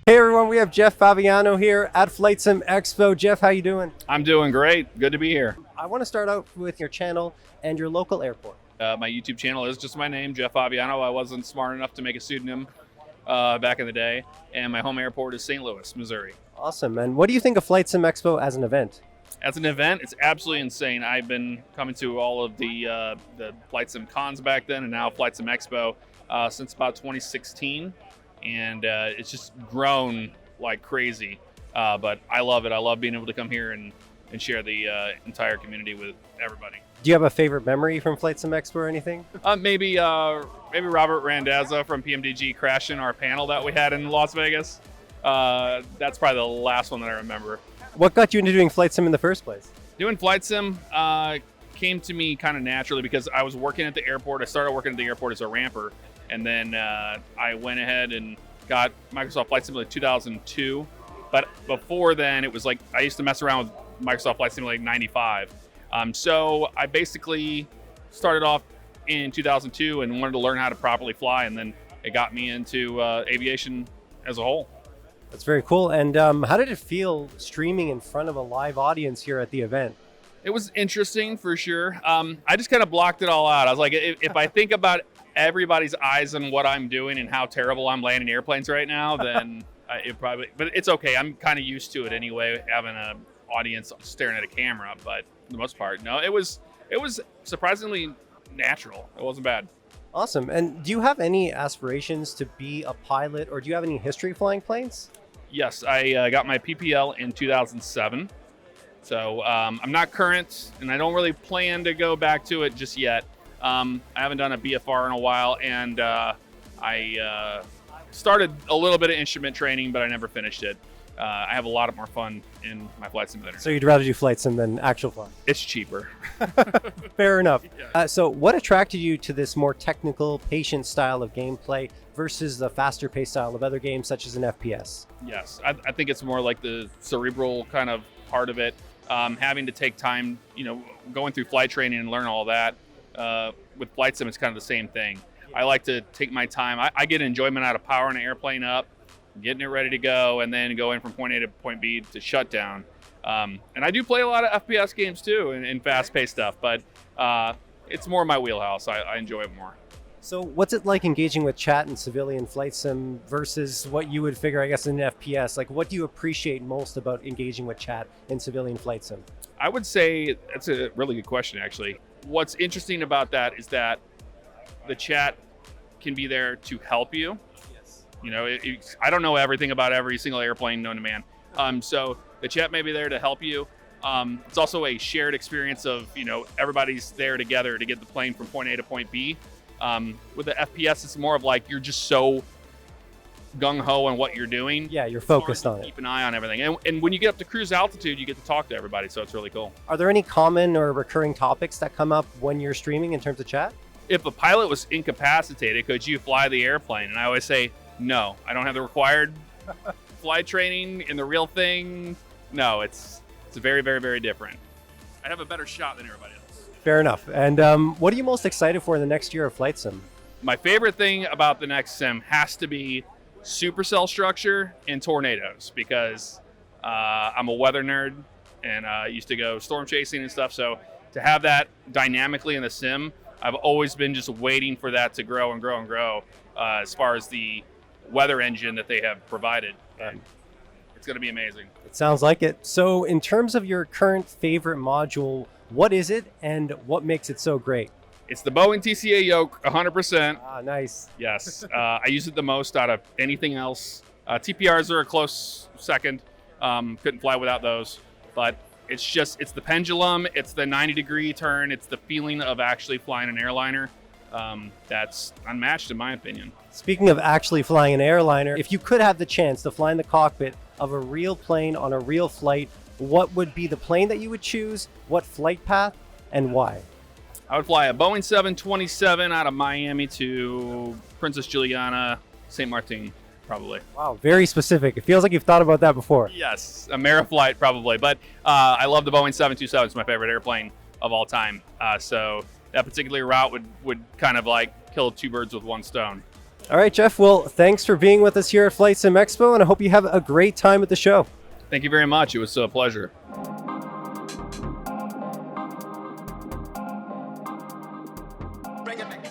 Hey everyone, we have Jeff Favignano here at Flight Sim Expo. Jeff, how you doing? I'm doing great. Good to be here. I want to start out with your channel and your local airport. My YouTube channel is just my name, Jeff Favignano. I wasn't smart enough to make a pseudonym back in the day. And my home airport is St. Louis, Missouri. Awesome. And what do you think of Flight Sim Expo as an event? As an event, it's absolutely insane. I've been coming to all of the Flight Sim cons back then and now Flight Sim Expo since about 2016. And it's just grown like crazy. But I love it. I love being able to come here and share the entire community with everybody. Do you have a favorite memory from Flight Sim Expo or anything? Maybe Robert Randazza from PMDG crashing our panel that we had in Las Vegas. That's probably the last one that I remember. What got you into doing Flight Sim in the first place? Doing Flight Sim came to me kind of naturally because I was working at the airport. I started working at the airport as a ramper, and then I went ahead and got Microsoft Flight Sim in 2002. But before then, it was like I used to mess around with Microsoft Flight Sim like 95. So I basically started off in 2002 and wanted to learn how to properly fly, and then it got me into aviation as a whole. That's very cool. And how did it feel streaming in front of a live audience here at the event? It was interesting for sure. I just kind of blocked it all out. I was like, if I think about everybody's eyes on what I'm doing and how terrible I'm landing airplanes right now, then it probably, but it's okay. I'm kind of used to it anyway, having an audience staring at a camera, but for the most part, no, it was surprisingly natural. It wasn't bad. Awesome. And do you have any aspirations to be a pilot, or do you have any history flying planes? Yes, I got my PPL in 2007. So I'm not current, and I don't really plan to go back to it just yet. I haven't done a BFR in a while, and I started a little bit of instrument training, but I never finished it. I have a lot more fun in my flight simulator. So you'd rather do Flight Sim than actual flying? It's cheaper. Fair enough. Yeah. So what attracted you to this more technical, patient style of gameplay versus the faster paced style of other games such as an FPS? Yes, I think it's more like the cerebral kind of part of it. Having to take time, going through flight training and learn all that. With Flight Sim, it's kind of the same thing. I like to take my time. I get enjoyment out of powering an airplane up, getting it ready to go, and then going from point A to point B to shutdown. And I do play a lot of FPS games too, and fast-paced stuff, but it's more my wheelhouse. I enjoy it more. So what's it like engaging with chat in civilian Flight Sim versus what you would figure, I guess, in an FPS? Like, what do you appreciate most about engaging with chat in civilian Flight Sim? I would say that's a really good question, actually. What's interesting about that is that the chat can be there to help you. Yes. I don't know everything about every single airplane known to man. So the chat may be there to help you. It's also a shared experience of, everybody's there together to get the plane from point A to point B. With the FPS, it's more of like you're just so gung-ho on what you're doing. Yeah, you're focused on it. Keep an eye on everything. And when you get up to cruise altitude, you get to talk to everybody, so it's really cool. Are there any common or recurring topics that come up when you're streaming in terms of chat? If a pilot was incapacitated, could you fly the airplane? And I always say, no, I don't have the required flight training in the real thing. No, it's very, very, very different. I have a better shot than everybody else. Fair enough. And what are you most excited for in the next year of Flight Sim? My favorite thing about the next sim has to be supercell structure and tornadoes, because I'm a weather nerd and I used to go storm chasing and stuff. So to have that dynamically in the sim, I've always been just waiting for that to grow and grow and grow as far as the weather engine that they have provided. It's going to be amazing. It sounds like it. So in terms of your current favorite module, what is it and what makes it so great? It's the Boeing TCA yoke, 100%. Ah, nice. Yes. I use it the most out of anything else. TPRs are a close second. Couldn't fly without those. But it's the pendulum. It's the 90-degree turn. It's the feeling of actually flying an airliner. That's unmatched in my opinion. Speaking of actually flying an airliner, if you could have the chance to fly in the cockpit of a real plane on a real flight, what would be the plane that you would choose, what flight path, and why? I would fly a Boeing 727 out of Miami to Princess Juliana, St. Martin, probably. Wow, very specific. It feels like you've thought about that before. Yes, a Mariflight probably, but I love the Boeing 727. It's my favorite airplane of all time. So that particular route would kind of like kill two birds with one stone. All right, Jeff. Well, thanks for being with us here at Flight Sim Expo, and I hope you have a great time at the show. Thank you very much. It was a pleasure. Bring it back.